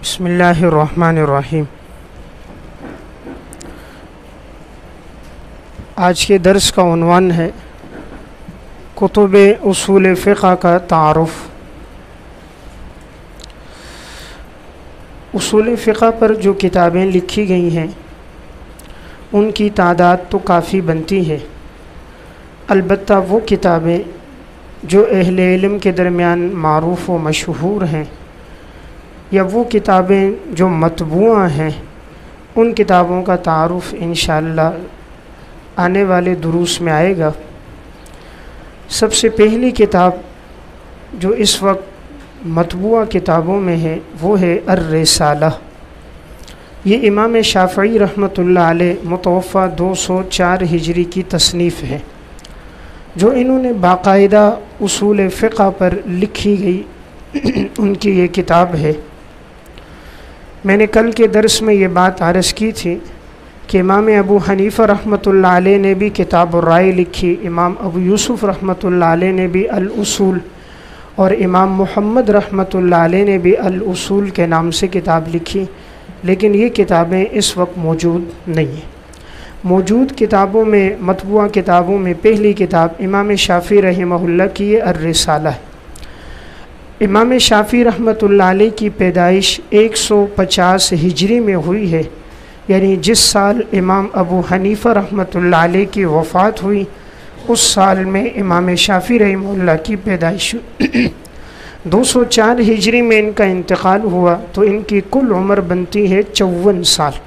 بسم اللہ الرحمن الرحیم۔ آج کے درس کا عنوان ہے کتب اصول فقہ کا تعارف۔ اصول فقہ پر جو کتابیں لکھی گئی ہیں ان کی تعداد تو کافی بنتی ہے، البتہ وہ کتابیں جو اہل علم کے درمیان معروف و مشہور ہیں یا وہ کتابیں جو مطبوعہ ہیں، ان کتابوں کا تعارف انشاءاللہ آنے والے دروس میں آئے گا۔ سب سے پہلی کتاب جو اس وقت مطبوعہ کتابوں میں ہے وہ ہے الرسالہ۔ یہ امام شافعی رحمۃ اللہ علیہ متوفی 204 ہجری کی تصنیف ہے، جو انہوں نے باقاعدہ اصول فقہ پر لکھی گئی ان کی یہ کتاب ہے۔ میں نے کل کے درس میں یہ بات عرض کی تھی کہ امام ابو حنیفہ رحمۃ اللہ علیہ نے بھی کتاب الرائے لکھی، امام ابو یوسف رحمۃ اللہ علیہ نے بھی الاصول، اور امام محمد رحمۃ اللہ علیہ نے بھی الاصول کے نام سے کتاب لکھی، لیکن یہ کتابیں اس وقت موجود نہیں ہیں۔ موجود کتابوں میں، مطبوعہ کتابوں میں پہلی کتاب امام شافعی رحمہ اللہ کی یہ الرسالہ ہے۔ امام شافعی رحمۃ اللہ علیہ کی پیدائش 150 ہجری میں ہوئی ہے، یعنی جس سال امام ابو حنیفہ رحمۃ اللہ علیہ کی وفات ہوئی اس سال میں امام شافعی رحمہ اللہ کی پیدائش ہوئی۔ 204 ہجری میں ان کا انتقال ہوا تو ان کی کل عمر بنتی ہے 54 سال۔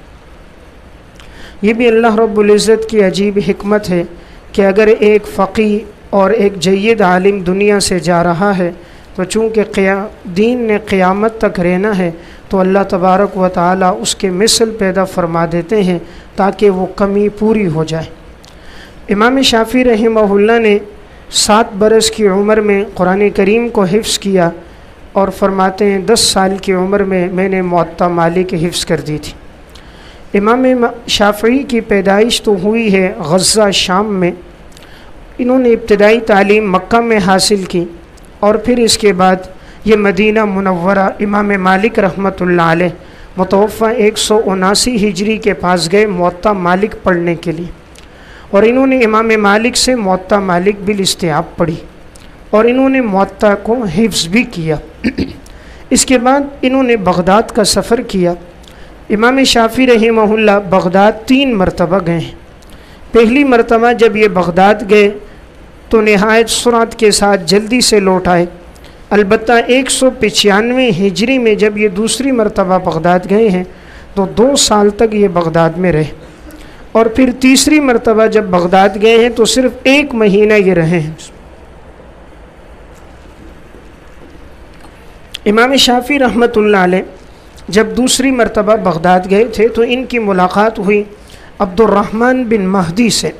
یہ بھی اللہ رب العزت کی عجیب حکمت ہے کہ اگر ایک فقیہ اور ایک جید عالم دنیا سے جا رہا ہے تو چونکہ دین نے قیامت تک رہنا ہے تو اللہ تبارک و تعالی اس کے مثل پیدا فرما دیتے ہیں تاکہ وہ کمی پوری ہو جائے۔ امام شافعی رحمہ اللہ نے 7 برس کی عمر میں قرآن کریم کو حفظ کیا، اور فرماتے ہیں 10 سال کی عمر میں نے موطا مالک حفظ کر دی تھی۔ امام شافعی کی پیدائش تو ہوئی ہے غزہ شام میں، انہوں نے ابتدائی تعلیم مکہ میں حاصل کی، اور پھر اس کے بعد یہ مدینہ منورہ امام مالک رحمۃ اللہ علیہ متوفی 179 ہجری کے پاس گئے موطا مالک پڑھنے کے لیے، اور انہوں نے امام مالک سے موطا مالک بالاستیعاب پڑھی، اور انہوں نے موطا کو حفظ بھی کیا۔ اس کے بعد انہوں نے بغداد کا سفر کیا۔ امام شافعی رحمہ اللہ بغداد 3 مرتبہ گئے ہیں۔ پہلی مرتبہ جب یہ بغداد گئے تو نہایت سرعت کے ساتھ جلدی سے لوٹ آئے، البتہ 195 ہجری میں جب یہ دوسری مرتبہ بغداد گئے ہیں تو 2 سال تک یہ بغداد میں رہے، اور پھر تیسری مرتبہ جب بغداد گئے ہیں تو صرف 1 مہینہ یہ رہے ہیں۔ امام شافعی رحمۃ اللہ علیہ جب دوسری مرتبہ بغداد گئے تھے تو ان کی ملاقات ہوئی عبد الرحمن بن مہدی سے۔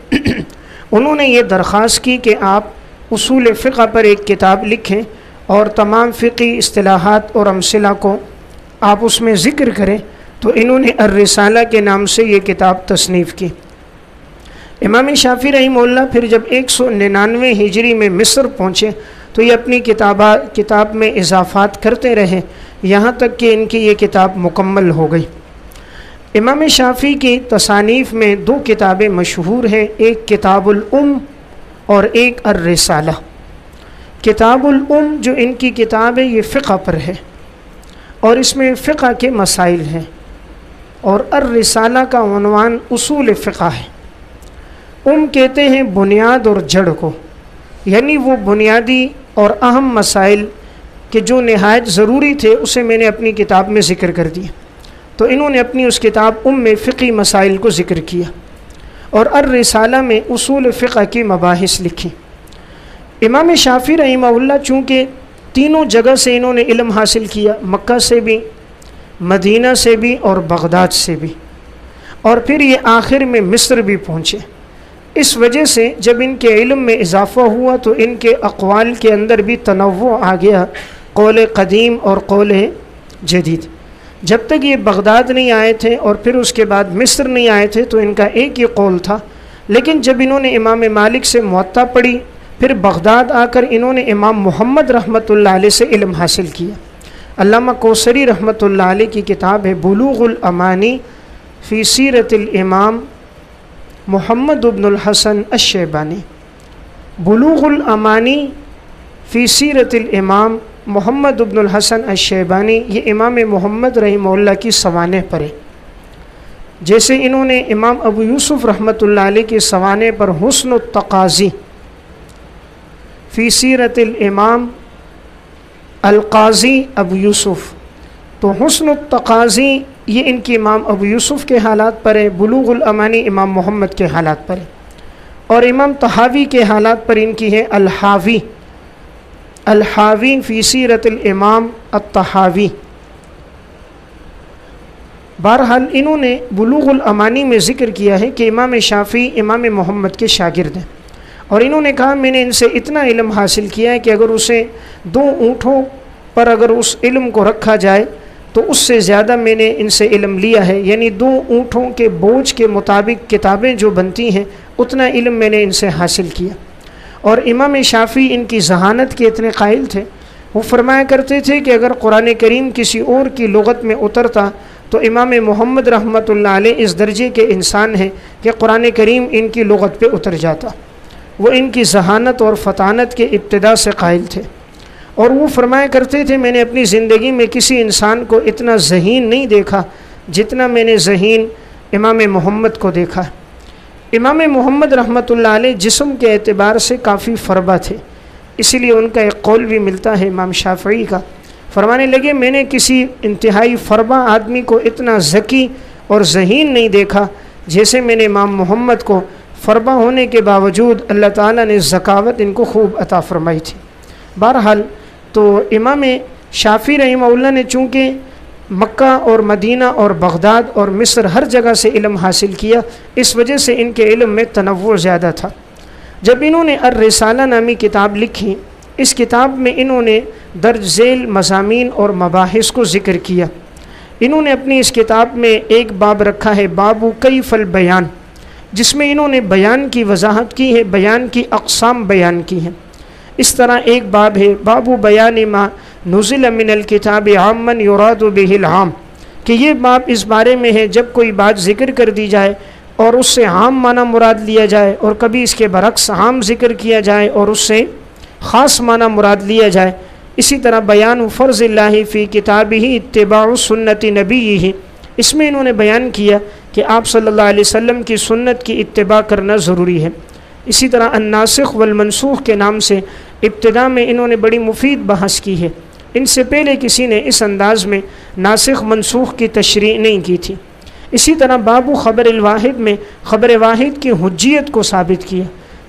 انہوں نے یہ درخواست کی کہ آپ اصول فقہ پر ایک کتاب لکھیں اور تمام فقہی اصطلاحات اور امثلہ کو آپ اس میں ذکر کریں، تو انہوں نے الرسالہ کے نام سے یہ کتاب تصنیف کی۔ امام شافعی رحمہ اللہ پھر جب 199 ہجری میں مصر پہنچے تو یہ اپنی کتاب میں اضافات کرتے رہے، یہاں تک کہ ان کی یہ کتاب مکمل ہو گئی۔ امام شافعی کی تصانیف میں 2 کتابیں مشہور ہیں، ایک کتاب الام اور ایک الرسالہ۔ کتاب الام جو ان کی کتاب ہے یہ فقہ پر ہے، اور اس میں فقہ کے مسائل ہیں، اور الرسالہ کا عنوان اصول فقہ ہے۔ کہتے ہیں بنیاد اور جڑ کو، یعنی وہ بنیادی اور اہم مسائل کہ جو نہایت ضروری تھے اسے میں نے اپنی کتاب میں ذکر کر دیا، تو انہوں نے اپنی اس کتاب میں فقہی مسائل کو ذکر کیا، اور الرسالہ میں اصول فقہ کی مباحث لکھی۔ امام شافعی رحمہ اللہ چونکہ تینوں جگہ سے انہوں نے علم حاصل کیا، مکہ سے بھی، مدینہ سے بھی اور بغداد سے بھی، اور پھر یہ آخر میں مصر بھی پہنچے، اس وجہ سے جب ان کے علم میں اضافہ ہوا تو ان کے اقوال کے اندر بھی تنوع آ گیا، قول قدیم اور قول جدید۔ جب تک یہ بغداد نہیں آئے تھے اور پھر اس کے بعد مصر نہیں آئے تھے تو ان کا ایک ہی قول تھا، لیکن جب انہوں نے امام مالک سے موطا پڑھی، پھر بغداد آ کر انہوں نے امام محمد رحمۃ اللہ علیہ سے علم حاصل کیا۔ علامہ کوثری رحمۃ اللہ علیہ کی کتاب ہے بلوغ الامانی فی سیرت الامام محمد بن الحسن الشیبانی، بلوغ الامانی فی سیرت الامام محمد بن الحسن الشیبانی، یہ امام محمد رحمہ اللہ کی سوانح پر ہے۔ جیسے انہوں نے امام ابو یوسف رحمۃ اللہ علیہ کی سوانح پر حسن التقاضی فی سیرت الامام القاضی ابو یوسف، تو حسن التقاضی یہ ان کی امام ابو یوسف کے حالات پر ہے، بلوغ الامانی امام محمد کے حالات پر ہے، اور امام طحاوی کے حالات پر ان کی ہے الحاوی، الحاوی فی سیرت الامام الطحاوی۔ بہرحال انہوں نے بلوغ الامانی میں ذکر کیا ہے کہ امام شافعی امام محمد کے شاگرد ہیں، اور انہوں نے کہا میں نے ان سے اتنا علم حاصل کیا ہے کہ اگر اسے 2 اونٹوں پر اگر اس علم کو رکھا جائے تو اس سے زیادہ میں نے ان سے علم لیا ہے، یعنی 2 اونٹوں کے بوجھ کے مطابق کتابیں جو بنتی ہیں اتنا علم میں نے ان سے حاصل کیا۔ اور امام شافعی ان کی ذہانت کے اتنے قائل تھے، وہ فرمایا کرتے تھے کہ اگر قرآن کریم کسی اور کی لغت میں اترتا تو امام محمد رحمۃ اللہ علیہ اس درجے کے انسان ہیں کہ قرآن کریم ان کی لغت پہ اتر جاتا۔ وہ ان کی ذہانت اور فطانت کے ابتدا سے قائل تھے، اور وہ فرمایا کرتے تھے میں نے اپنی زندگی میں کسی انسان کو اتنا ذہین نہیں دیکھا جتنا میں نے ذہین امام محمد کو دیکھا۔ امام محمد رحمۃ اللہ علیہ جسم کے اعتبار سے کافی فربا تھے، اسی لیے ان کا ایک قول بھی ملتا ہے امام شافعی کا، فرمانے لگے میں نے کسی انتہائی فربا آدمی کو اتنا ذکی اور ذہین نہیں دیکھا جیسے میں نے امام محمد کو، فربا ہونے کے باوجود اللہ تعالیٰ نے ذکاوت ان کو خوب عطا فرمائی تھی۔ بہرحال تو امام شافعی رحمہ اللہ نے چونکہ مکہ اور مدینہ اور بغداد اور مصر ہر جگہ سے علم حاصل کیا، اس وجہ سے ان کے علم میں تنوع زیادہ تھا۔ جب انہوں نے الرسالہ نامی کتاب لکھی، اس کتاب میں انہوں نے درج ذیل مضامین اور مباحث کو ذکر کیا۔ انہوں نے اپنی اس کتاب میں ایک باب رکھا ہے باب کیف البیان، جس میں انہوں نے بیان کی وضاحت کی ہے، بیان کی اقسام بیان کی ہیں۔ اس طرح ایک باب ہے باب بیان ما نزل من الکتاب عاما یراد به العام، کہ یہ باب اس بارے میں ہے جب کوئی بات ذکر کر دی جائے اور اس سے عام معنی مراد لیا جائے، اور کبھی اس کے برعکس عام ذکر کیا جائے اور اس سے خاص معنی مراد لیا جائے۔ اسی طرح بیان فرض اللہ فی کتابہ اتباع سنت نبیہ، اس میں انہوں نے بیان کیا کہ آپ صلی اللہ علیہ وسلم کی سنت کی اتباع کرنا ضروری ہے۔ اسی طرح الناسخ والمنسوخ کے نام سے ابتدا میں انہوں نے بڑی مفید بحث کی ہے، ان سے پہلے کسی نے اس انداز میں ناسخ منسوخ کی تشریح نہیں کی تھی۔ اسی طرح باب خبر الواحد میں خبر واحد کی حجیت کو ثابت کیا،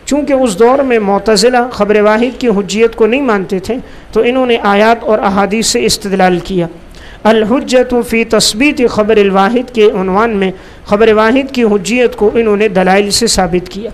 چونکہ اس دور میں معتزلہ خبر واحد کی حجیت کو نہیں مانتے تھے تو انہوں نے آیات اور احادیث سے استدلال کیا۔ الحجت فی تثبیت خبر الواحد کے عنوان میں خبر واحد کی حجیت کو انہوں نے دلائل سے ثابت کیا۔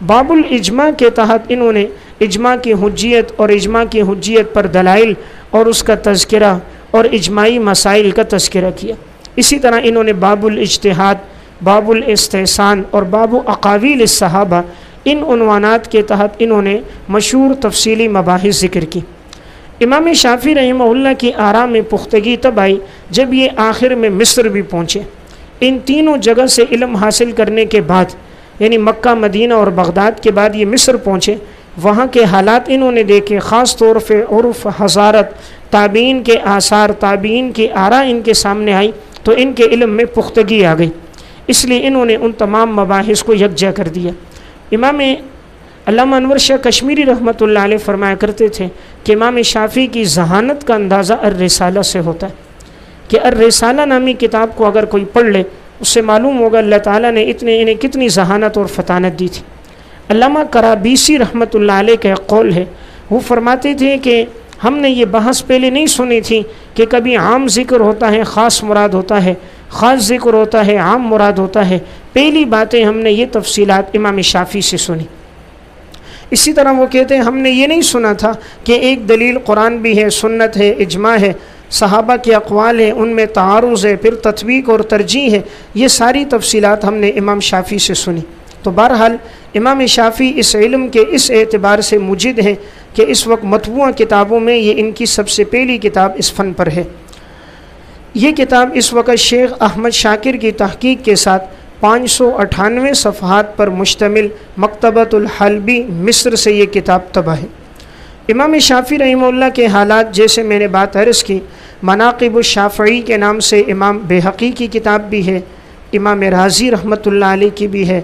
باب الاجماع کے تحت انہوں نے اجماع کی حجیت اور اجماع کی حجیت پر دلائل اور اس کا تذکرہ اور اجماعی مسائل کا تذکرہ کیا۔ اسی طرح انہوں نے باب الاجتہاد، باب الاستحسان اور باب اقاویل الصحابہ، ان عنوانات کے تحت انہوں نے مشہور تفصیلی مباحث ذکر کی۔ امام شافعی رحمہ اللہ کی آراء میں پختگی تب آئی جب یہ آخر میں مصر بھی پہنچے۔ ان تینوں جگہ سے علم حاصل کرنے کے بعد، یعنی مکہ، مدینہ اور بغداد کے بعد یہ مصر پہنچے، وہاں کے حالات انہوں نے دیکھے، خاص طور پہ عرف، حضارت، تابعین کے آثار، تابعین کی آراء ان کے سامنے آئی تو ان کے علم میں پختگی آ گئی، اس لیے انہوں نے ان تمام مباحث کو یکجا کر دیا۔ امام علامہ انور شاہ کشمیری رحمۃ اللہ علیہ فرمایا کرتے تھے کہ امام شافعی کی ذہانت کا اندازہ الرسالہ سے ہوتا ہے، کہ الرسالہ نامی کتاب کو اگر کوئی پڑھ لے اس سے معلوم ہوگا اللہ تعالیٰ نے انہیں کتنی ذہانت اور فطانت دی تھی۔ علامہ کرابیسی رحمۃ اللہ علیہ کا ایک قول ہے، وہ فرماتے تھے کہ ہم نے یہ بحث پہلے نہیں سنی تھی کہ کبھی عام ذکر ہوتا ہے خاص مراد ہوتا ہے، خاص ذکر ہوتا ہے عام مراد ہوتا ہے، پہلی باتیں ہم نے یہ تفصیلات امام شافعی سے سنی۔ اسی طرح وہ کہتے ہیں ہم نے یہ نہیں سنا تھا کہ ایک دلیل قرآن بھی ہے، سنت ہے، اجماع ہے، صحابہ کے اقوال ہیں، ان میں تعارض ہے، پھر تطبیق اور ترجیح ہے، یہ ساری تفصیلات ہم نے امام شافعی سے سنی۔ تو بہرحال امام شافعی اس علم کے اس اعتبار سے مجد ہیں کہ اس وقت مطبوعہ کتابوں میں یہ ان کی سب سے پہلی کتاب اس فن پر ہے۔ یہ کتاب اس وقت شیخ احمد شاکر کی تحقیق کے ساتھ 598 صفحات پر مشتمل مکتبۃ الحلبی مصر سے یہ کتاب طبع ہے۔ امام شافعی رحمہ اللہ کے حالات، جیسے میں نے بات عرض کی، مناقب الشافعی کے نام سے امام بہقی کی کتاب بھی ہے، امام رازی رحمۃ اللہ علیہ کی بھی ہے،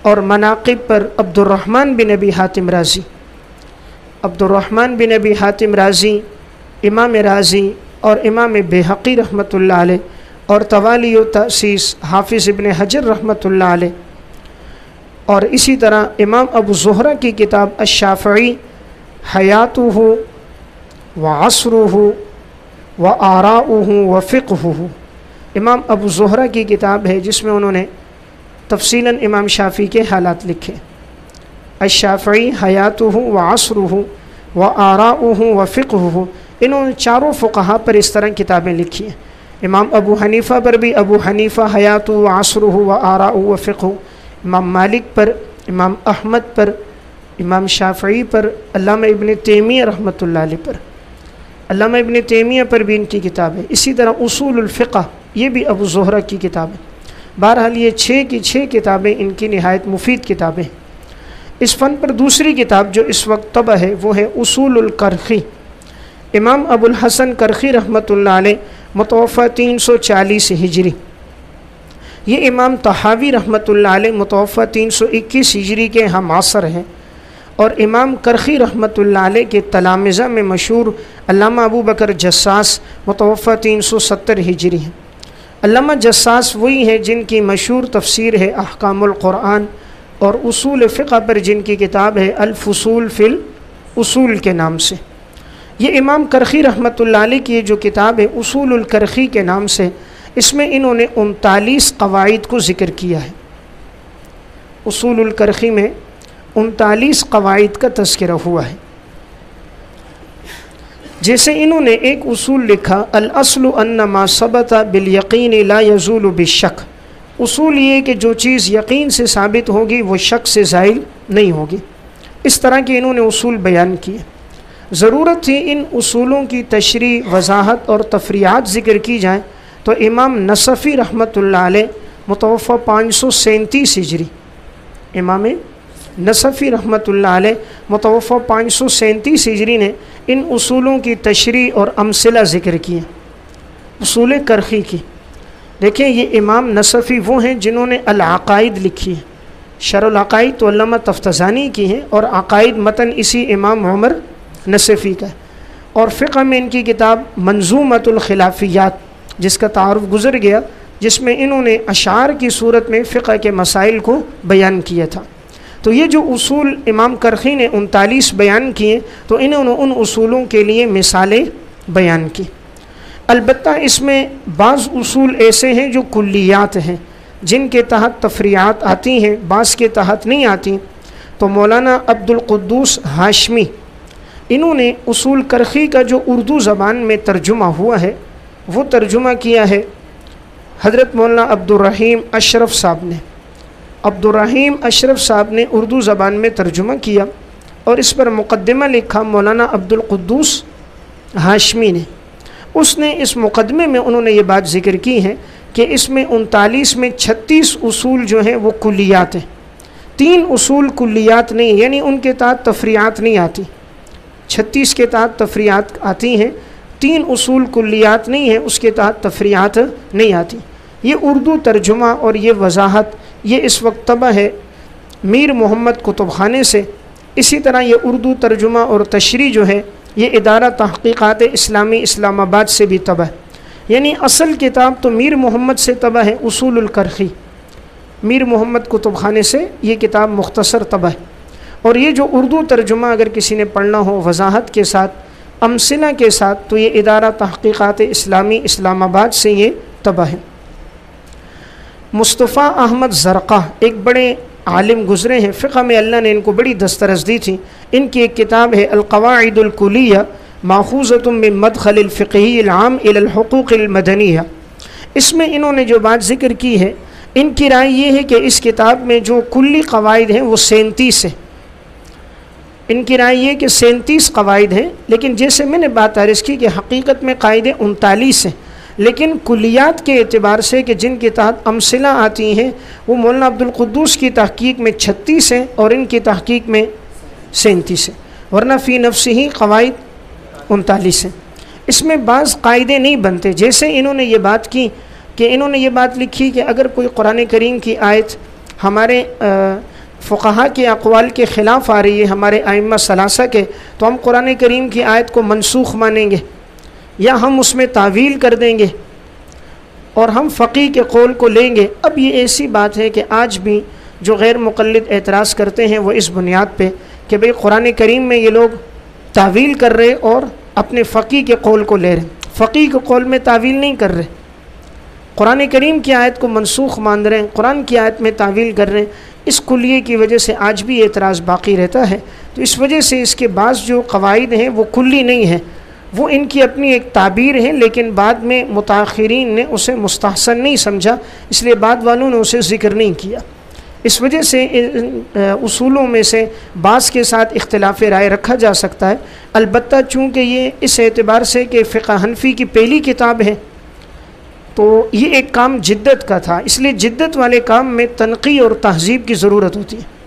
اور مناقب پر عبد الرحمن بن ابی حاتم رازی، عبد الرحمن بن ابی حاتم رازی، امام رازی اور امام بہقی رحمۃ اللہ علیہ، اور توالی و تأسیس حافظ ابن حجر رحمۃ اللہ علیہ، اور اسی طرح امام ابو زہرہ کی کتاب الشافعی حیاتہ وعصرہ وآراؤہ وفقہہ، امام ابو زہرہ کی کتاب ہے جس میں انہوں نے تفصیلاً امام شافعی کے حالات لکھے۔ الشافعی حیاتہ وعصرہ وآراؤہ وفقہہ، انہوں نے چاروں فقہا پر اس طرح کتابیں لکھی ہیں۔ امام ابو حنیفہ پر بھی ابو حنیفہ حیاتہ وعصرہ وآراؤہ وفقہہ، امام مالک پر، امام احمد پر، امام شافعی پر، علامہ ابن تیمیہ رحمۃ اللہ علیہ پر، علامہ ابن تیمیہ پر بھی ان کی کتاب ہے۔ اسی طرح اصول الفقہ، یہ بھی ابو زہرہ کی کتاب ہے۔ بہرحال یہ 6 کی 6 کتابیں ان کی نہایت مفید کتابیں ہیں۔ اس فن پر دوسری کتاب جو اس وقت طبع ہے وہ ہے اصول الکرخی، امام ابو الحسن کرخی رحمۃ اللہ علیہ، متوفہ 340 ہجری۔ یہ امام طحاوی رحمۃ اللہ علیہ متوفہ 321 ہجری کے ہم عصر ہیں، اور امام کرخی رحمۃ اللہ علیہ کے تلامذہ میں مشہور علامہ ابو بکر جساس متوفہ 370 ہجری ہیں۔ علامہ جساس وہی ہیں جن کی مشہور تفسیر ہے احکام القرآن، اور اصول فقہ پر جن کی کتاب ہے الفصول فی الاصول کے نام سے۔ یہ امام کرخی رحمۃ اللہ علیہ کی جو کتاب ہے اصول الکرخی کے نام سے، اس میں انہوں نے 39 قواعد کو ذکر کیا ہے۔ اصول الکرخی میں 39 قواعد کا تذکرہ ہوا ہے۔ جیسے انہوں نے ایک اصول لکھا، الاصل ان ما ثبت بالیقین لا یزول بالشک، اصول یہ کہ جو چیز یقین سے ثابت ہوگی وہ شک سے زائل نہیں ہوگی۔ اس طرح کے انہوں نے اصول بیان کیے۔ ضرورت تھی ان اصولوں کی تشریح، وضاحت اور تفریعات ذکر کی جائیں، تو امام نصفی رحمۃ اللہ علیہ متوفہ 537 ہجری، امام نصفی رحمۃ اللہ علیہ متوفہ 537 ہجری نے ان اصولوں کی تشریح اور امثلہ ذکر کیے، اصول کرخی کی۔ دیکھیں یہ امام نصفی وہ ہیں جنہوں نے العقائد لکھی ہے، شرح العقائد تو علامہ تفتزانی کی ہیں، اور عقائد متن اسی امام عمر نصفی کا ہے، اور فقہ میں ان کی کتاب منظومۃ الخلافیات جس کا تعارف گزر گیا، جس میں انہوں نے اشعار کی صورت میں فقہ کے مسائل کو بیان کیا تھا۔ تو یہ جو اصول امام کرخی نے 39 بیان کیے، تو انہوں نے ان اصولوں کے لیے مثالیں بیان کی۔ البتہ اس میں بعض اصول ایسے ہیں جو کلیات ہیں، جن کے تحت تفریعات آتی ہیں، بعض کے تحت نہیں آتی۔ تو مولانا عبد القدوس ہاشمی، انہوں نے اصول کرخی کا جو اردو زبان میں ترجمہ ہوا ہے وہ ترجمہ کیا ہے حضرت مولانا عبد الرحیم اشرف صاحب نے۔ عبد الرحیم اشرف صاحب نے اردو زبان میں ترجمہ کیا، اور اس پر مقدمہ لکھا مولانا عبد القدوس ہاشمی نے۔ اس نے اس مقدمے میں انہوں نے یہ بات ذکر کی ہے کہ اس میں 39 میں 36 اصول جو ہیں وہ کلیات ہیں، 3 اصول کلیات نہیں، یعنی ان کے تحت تفریعات نہیں آتی۔ 36 کے تحت تفریعات آتی ہیں، 3 اصول کلیات نہیں ہیں، اس کے تحت تفریعات نہیں آتی۔ یہ اردو ترجمہ اور یہ وضاحت یہ اس وقت طبع ہے میر محمد کتب خانے سے۔ اسی طرح یہ اردو ترجمہ اور تشریح جو ہے یہ ادارہ تحقیقات اسلامی اسلام آباد سے بھی طبع ہے، یعنی اصل کتاب تو میر محمد سے طبع ہے اصول الکرخی، میر محمد کتب خانے سے یہ کتاب مختصر طبع ہے، اور یہ جو اردو ترجمہ اگر کسی نے پڑھنا ہو وضاحت کے ساتھ، امثلہ کے ساتھ، تو یہ ادارہ تحقیقات اسلامی اسلام آباد سے یہ طبع ہے۔ مصطفیٰ احمد زرقاء ایک بڑے عالم گزرے ہیں، فقہ میں اللہ نے ان کو بڑی دسترس دی تھی۔ ان کی ایک کتاب ہے القواعد الکلیہ ماخوذۃ من مدخل الفقہی العام الی الحقوق المدنیہ۔ اس میں انہوں نے جو بات ذکر کی ہے، ان کی رائے یہ ہے کہ اس کتاب میں جو کلی قواعد ہیں وہ 37 ہیں۔ ان کی رائے یہ کہ 37 قواعد ہیں، لیکن جیسے میں نے بات عرض کی کہ حقیقت میں قاعدے 39 ہیں، لیکن کلیات کے اعتبار سے کہ جن کے تحت امثلہ آتی ہیں وہ مولانا عبدالقدوس کی تحقیق میں 36 ہیں اور ان کی تحقیق میں 37 ہیں، ورنہ فی نفسی ہی قواعد 39 ہیں۔ اس میں بعض قاعدے نہیں بنتے، جیسے انہوں نے یہ بات کی کہ انہوں نے یہ بات لکھی کہ اگر کوئی قرآن کریم کی آیت ہمارے فقہا کے اقوال کے خلاف آ رہی ہے، ہمارے ائمہ ثلاثہ کے، تو ہم قرآن کریم کی آیت کو منسوخ مانیں گے یا ہم اس میں تعویل کر دیں گے اور ہم فقیہ کے قول کو لیں گے۔ اب یہ ایسی بات ہے کہ آج بھی جو غیر مقلد اعتراض کرتے ہیں وہ اس بنیاد پہ کہ بھئی قرآن کریم میں یہ لوگ تعویل کر رہے اور اپنے فقیہ کے قول کو لے رہے، فقیہ کے قول میں تعویل نہیں کر رہے، قرآن کریم کی آیت کو منسوخ مان رہے ہیں، قرآن کی آیت میں تعویل کر رہے ہیں۔ اس کلیے کی وجہ سے آج بھی اعتراض باقی رہتا ہے، تو اس وجہ سے اس کے بعض جو قواعد ہیں وہ کلی نہیں ہیں، وہ ان کی اپنی ایک تعبیر ہے، لیکن بعد میں متاخرین نے اسے مستحسن نہیں سمجھا، اس لیے بعد والوں نے اسے ذکر نہیں کیا۔ اس وجہ سے اصولوں میں سے بعض کے ساتھ اختلاف رائے رکھا جا سکتا ہے، البتہ چونکہ یہ اس اعتبار سے کہ فقہ حنفی کی پہلی کتاب ہے تو یہ ایک کام جدت کا تھا، اس لیے جدت والے کام میں تنقی اور تہذیب کی ضرورت ہوتی ہے۔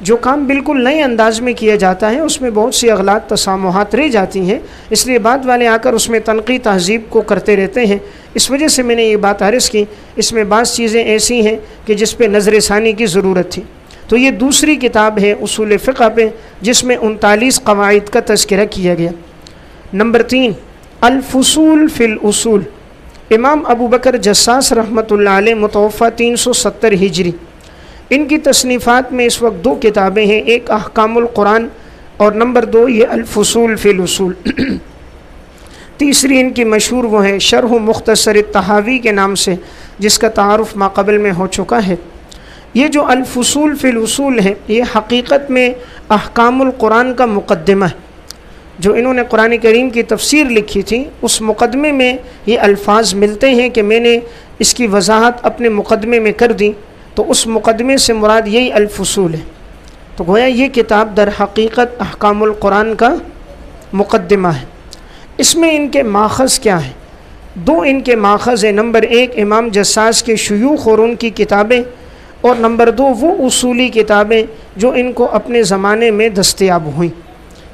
جو کام بالکل نئے انداز میں کیا جاتا ہے اس میں بہت سی اغلاط تسامحات رہ جاتی ہیں، اس لیے بعد والے آ کر اس میں تنقی تہذیب کو کرتے رہتے ہیں۔ اس وجہ سے میں نے یہ بات عرض کی، اس میں بعض چیزیں ایسی ہیں کہ جس پہ نظر ثانی کی ضرورت تھی۔ تو یہ دوسری کتاب ہے اصول فقہ پہ جس میں 39 قواعد کا تذکرہ کیا گیا۔ نمبر 3، الفصول فی الاصول، امام ابو بکر جساس رحمۃ اللہ علیہ، متوفہ 370 ہجری۔ ان کی تصنیفات میں اس وقت 2 کتابیں ہیں، ایک احکام القرآن اور نمبر 2 یہ الفصول فی الاصول۔ تیسری ان کی مشہور وہ ہے شرح مختصر الطحاوی کے نام سے، جس کا تعارف ماقبل میں ہو چکا ہے۔ یہ جو الفصول فی الاصول ہے یہ حقیقت میں احکام القرآن کا مقدمہ ہے۔ جو انہوں نے قرآن کریم کی تفسیر لکھی تھی اس مقدمے میں یہ الفاظ ملتے ہیں کہ میں نے اس کی وضاحت اپنے مقدمے میں کر دی، تو اس مقدمے سے مراد یہی الفصول ہے۔ تو گویا یہ کتاب در حقیقت احکام القرآن کا مقدمہ ہے۔ اس میں ان کے ماخذ کیا ہیں؟ 2 ان کے ماخذ ہیں، نمبر 1 امام جساس کے شیوخ اور ان کی کتابیں، اور نمبر 2 وہ اصولی کتابیں جو ان کو اپنے زمانے میں دستیاب ہوئیں،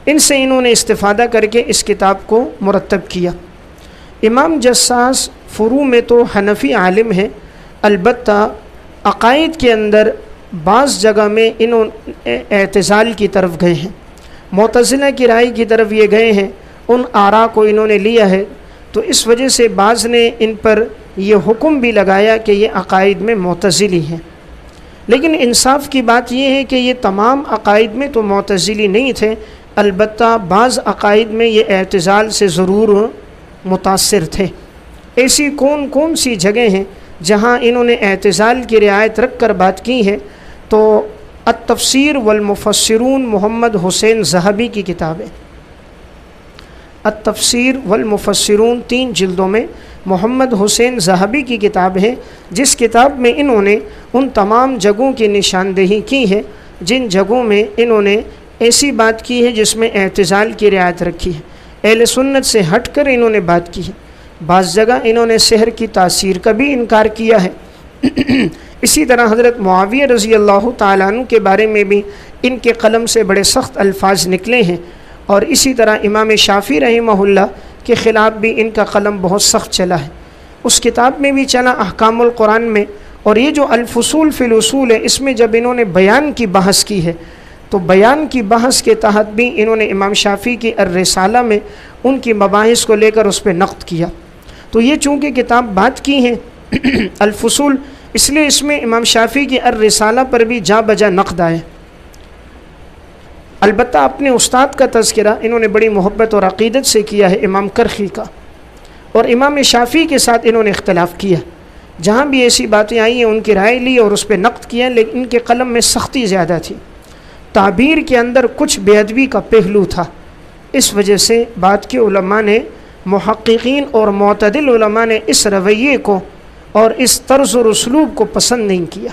ان سے انہوں نے استفادہ کر کے اس کتاب کو مرتب کیا۔ امام جساس فروع میں تو حنفی عالم ہیں، البتہ عقائد کے اندر بعض جگہ میں انہوں اعتزال کی طرف گئے ہیں، معتزلہ کی رائے کی طرف یہ گئے ہیں، ان آراء کو انہوں نے لیا ہے، تو اس وجہ سے بعض نے ان پر یہ حکم بھی لگایا کہ یہ عقائد میں معتزلی ہیں۔ لیکن انصاف کی بات یہ ہے کہ یہ تمام عقائد میں تو معتزلی نہیں تھے، البتہ بعض عقائد میں یہ اعتزال سے ضرور متاثر تھے۔ ایسی کون کون سی جگہیں ہیں جہاں انہوں نے اعتزال کی رعایت رکھ کر بات کی ہے؟ تو التفسیر والمفسرون محمد حسین ذہبی کی کتاب ہے، التفسیر والمفسرون 3 جلدوں میں محمد حسین ذہبی کی کتاب ہے، جس کتاب میں انہوں نے ان تمام جگہوں کی نشاندہی کی ہے جن جگہوں میں انہوں نے ایسی بات کی ہے جس میں اعتزال کی رعایت رکھی ہے، اہل سنت سے ہٹ کر انہوں نے بات کی ہے۔ بعض جگہ انہوں نے سحر کی تاثیر کا بھی انکار کیا ہے۔ اسی طرح حضرت معاویہ رضی اللہ تعالیٰ عنہ کے بارے میں بھی ان کے قلم سے بڑے سخت الفاظ نکلے ہیں، اور اسی طرح امام شافعی رحمہ اللہ کے خلاف بھی ان کا قلم بہت سخت چلا ہے، اس کتاب میں بھی چلا احکام القرآن میں۔ اور یہ جو الفصول فی الاصول ہے اس میں جب انہوں نے بیان کی بحث کی ہے تو بیان کی بحث کے تحت بھی انہوں نے امام شافعی کی الرسالہ میں ان کی مباحث کو لے کر اس پہ نقد کیا۔ تو یہ چونکہ کتاب بات کی ہے الفصول، اس لیے اس میں امام شافعی کی الرسالہ پر بھی جا بجا نقد آئے۔ البتہ اپنے استاد کا تذکرہ انہوں نے بڑی محبت اور عقیدت سے کیا ہے، امام کرخی کا، اور امام شافعی کے ساتھ انہوں نے اختلاف کیا، جہاں بھی ایسی باتیں آئی ہیں ان کی رائے لی اور اس پہ نقد کیا، لیکن ان کے قلم میں سختی زیادہ تھی، تعبیر کے اندر کچھ بے ادبی کا پہلو تھا۔ اس وجہ سے بعد کے علماء نے، محققین اور معتدل علماء نے اس رویے کو اور اس طرز اور اسلوب کو پسند نہیں کیا،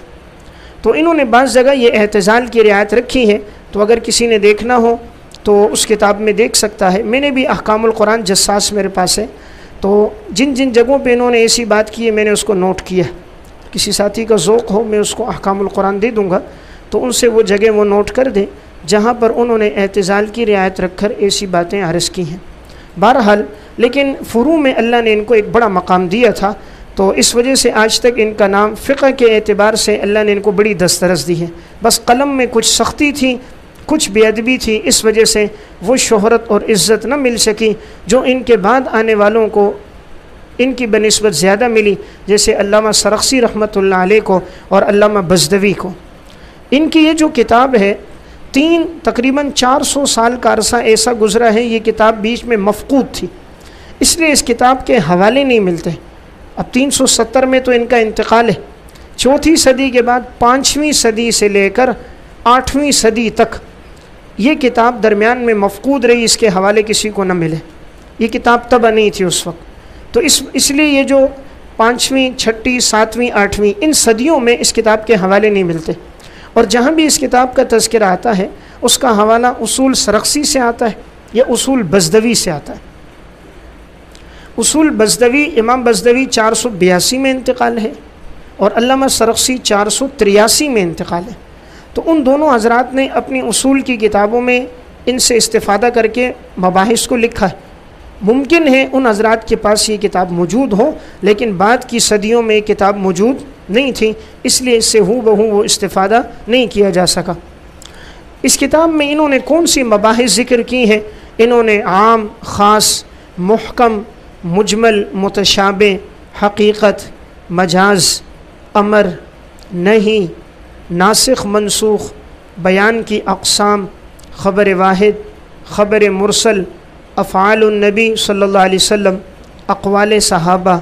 تو انہوں نے بعض جگہ یہ اعتزال کی رعایت رکھی ہے۔ تو اگر کسی نے دیکھنا ہو تو اس کتاب میں دیکھ سکتا ہے۔ میں نے بھی احکام القرآن جساس میرے پاس ہے، تو جن جن جگہوں پہ انہوں نے ایسی بات کی ہے میں نے اس کو نوٹ کیا۔ کسی ساتھی کا ذوق ہو میں اس کو احکام القرآن دے دوں گا، تو ان سے وہ جگہ وہ نوٹ کر دیں جہاں پر انہوں نے اعتزال کی رعایت رکھ کر ایسی باتیں عرض کی ہیں۔ بہرحال لیکن فروع میں اللہ نے ان کو ایک بڑا مقام دیا تھا، تو اس وجہ سے آج تک ان کا نام فقہ کے اعتبار سے اللہ نے ان کو بڑی دسترس دی ہے۔ بس قلم میں کچھ سختی تھی، کچھ بے ادبی تھی، اس وجہ سے وہ شہرت اور عزت نہ مل سکی جو ان کے بعد آنے والوں کو ان کی بنسبت زیادہ ملی، جیسے علامہ سرخسی رحمۃ اللہ علیہ کو اور علامہ بزدوی کو۔ ان کی یہ جو کتاب ہے تقریباً 400 سال کا عرصہ ایسا گزرا ہے، یہ کتاب بیچ میں مفقود تھی، اس لیے اس کتاب کے حوالے نہیں ملتے۔ اب 370 میں تو ان کا انتقال ہے، 4تھی صدی کے بعد 5ویں صدی سے لے کر 8ویں صدی تک یہ کتاب درمیان میں مفقود رہی، اس کے حوالے کسی کو نہ ملے۔ یہ کتاب طبع نہیں تھی اس وقت، تو اس لیے یہ جو 5ویں 6ٹھی 7ویں 8ویں ان صدیوں میں اس کتاب کے حوالے نہیں ملتے، اور جہاں بھی اس کتاب کا تذکرہ آتا ہے اس کا حوالہ اصول سرخسی سے آتا ہے یا اصول بزدوی سے آتا ہے۔ اصول بزدوی، امام بزدوی 482 میں انتقال ہے اور علامہ سرخسی 483 میں انتقال ہے، تو ان دونوں حضرات نے اپنی اصول کی کتابوں میں ان سے استفادہ کر کے مباحث کو لکھا ہے۔ ممکن ہے ان حضرات کے پاس یہ کتاب موجود ہو، لیکن بعد کی صدیوں میں یہ کتاب موجود نہیں تھی، اس لیے اس سے ہو بہو وہ استفادہ نہیں کیا جا سکا۔ اس کتاب میں انہوں نے کون سی مباحث ذکر کی ہیں؟ انہوں نے عام، خاص، محکم، مجمل، متشابہ، حقیقت، مجاز، امر، نہی، ناسخ منسوخ، بیان کی اقسام، خبر واحد، خبر مرسل، افعال النبی صلی اللہ علیہ وسلم، اقوال صحابہ،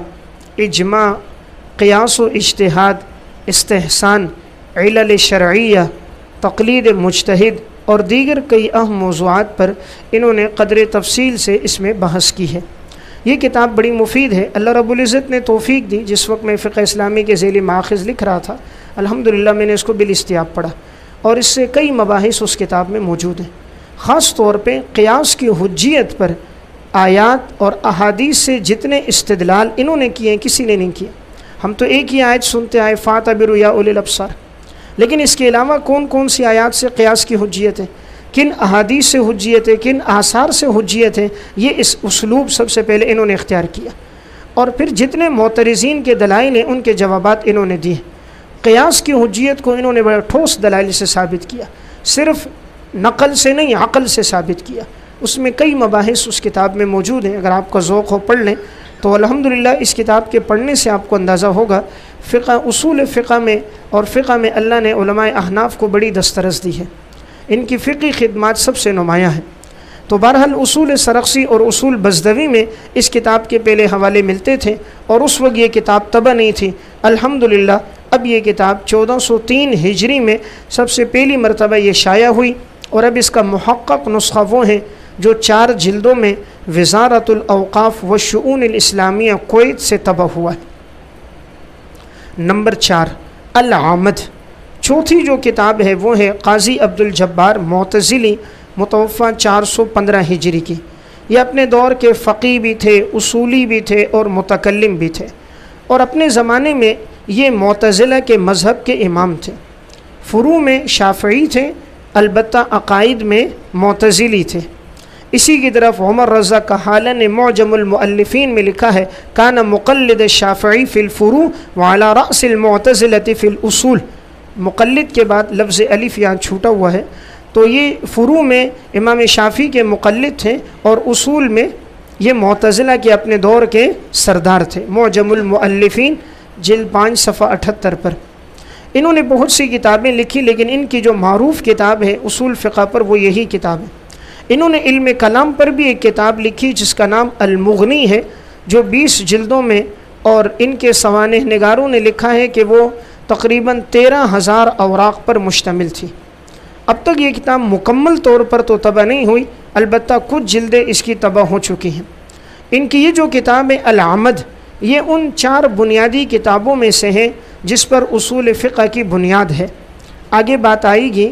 اجماع، قیاس و اجتہاد، استحسان، علل شرعیہ، تقلید مجتہد اور دیگر کئی اہم موضوعات پر انہوں نے قدر تفصیل سے اس میں بحث کی ہے۔ یہ کتاب بڑی مفید ہے، اللہ رب العزت نے توفیق دی۔ جس وقت میں فقہ اسلامی کے ذیلی ماخذ لکھ رہا تھا، الحمدللہ میں نے اس کو بالاستیاب پڑھا، اور اس سے کئی مباحث اس کتاب میں موجود ہیں۔ خاص طور پہ قیاس کی حجیت پر آیات اور احادیث سے جتنے استدلال انہوں نے کیے ہیں کسی نے نہیں کیا۔ ہم تو ایک ہی آیت سنتے آئے، فَاعْتَبِرُوا يَا أُولِي الْأَبْصَارِ، لیکن اس کے علاوہ کون کون سی آیات سے قیاس کی حجیت ہے، کن احادیث سے حجیت ہے، کن آثار سے حجیت ہے، یہ اس اسلوب سب سے پہلے انہوں نے اختیار کیا، اور پھر جتنے معترضین کے دلائل ہیں ان کے جوابات انہوں نے دیے۔ قیاس کی حجیت کو انہوں نے بڑے ٹھوس دلائل سے ثابت کیا، صرف نقل سے نہیں، عقل سے ثابت کیا۔ اس میں کئی مباحث اس کتاب میں موجود ہیں، اگر آپ کا ذوق ہو پڑھ لیں تو الحمدللہ اس کتاب کے پڑھنے سے آپ کو اندازہ ہوگا فقہ، اصول فقہ میں اور فقہ میں اللہ نے علماء احناف کو بڑی دسترس دی ہے، ان کی فقہی خدمات سب سے نمایاں ہیں۔ تو بہرحال اصول سرخسی اور اصول بزدوی میں اس کتاب کے پہلے حوالے ملتے تھے، اور اس وقت یہ کتاب طبع نہیں تھی۔ الحمدللہ اب یہ کتاب 1403 ہجری میں سب سے پہلی مرتبہ یہ شائع ہوئی، اور اب اس کا محقق نسخہ وہ ہیں جو 4 جلدوں میں وزارت الاوقاف والشؤون الاسلامیہ کویت سے طبع ہوا ہے۔ نمبر 4 العامد، چوتھی جو کتاب ہے وہ ہے قاضی عبدالجبار معتزلی، متوفہ 415 ہجری کی۔ یہ اپنے دور کے فقیہ بھی تھے، اصولی بھی تھے اور متکلم بھی تھے، اور اپنے زمانے میں یہ معتزلہ کے مذہب کے امام تھے۔ فروع میں شافعی تھے، البتہ عقائد میں معتزلی تھے۔ اسی کی طرف عمر رضا کحالہ نے معجم المؤلفین میں لکھا ہے، کان مقلد شافعی فی الفروع وعلی رأس المعتزلۃ فی الاصول۔ مقلد کے بعد لفظ الف یہاں چھوٹا ہوا ہے، تو یہ فروع میں امام شافعی کے مقلد تھے، اور اصول میں یہ معتزلہ کے اپنے دور کے سردار تھے۔ معجم المؤلفین جلد 5 صفحہ 78 پر انہوں نے بہت سی کتابیں لکھی، لیکن ان کی جو معروف کتاب ہے اصول فقہ پر وہ یہی کتاب ہے۔ انہوں نے علم کلام پر بھی ایک کتاب لکھی جس کا نام المغنی ہے، جو 20 جلدوں میں، اور ان کے سوانح نگاروں نے لکھا ہے کہ وہ تقریباً 13,000 اوراق پر مشتمل تھی۔ اب تک یہ کتاب مکمل طور پر تو طبع نہیں ہوئی، البتہ کچھ جلدیں اس کی طبع ہو چکی ہیں۔ ان کی یہ جو کتاب ہے العامد، یہ ان 4 بنیادی کتابوں میں سے ہے جس پر اصول فقہ کی بنیاد ہے۔ آگے بات آئے گی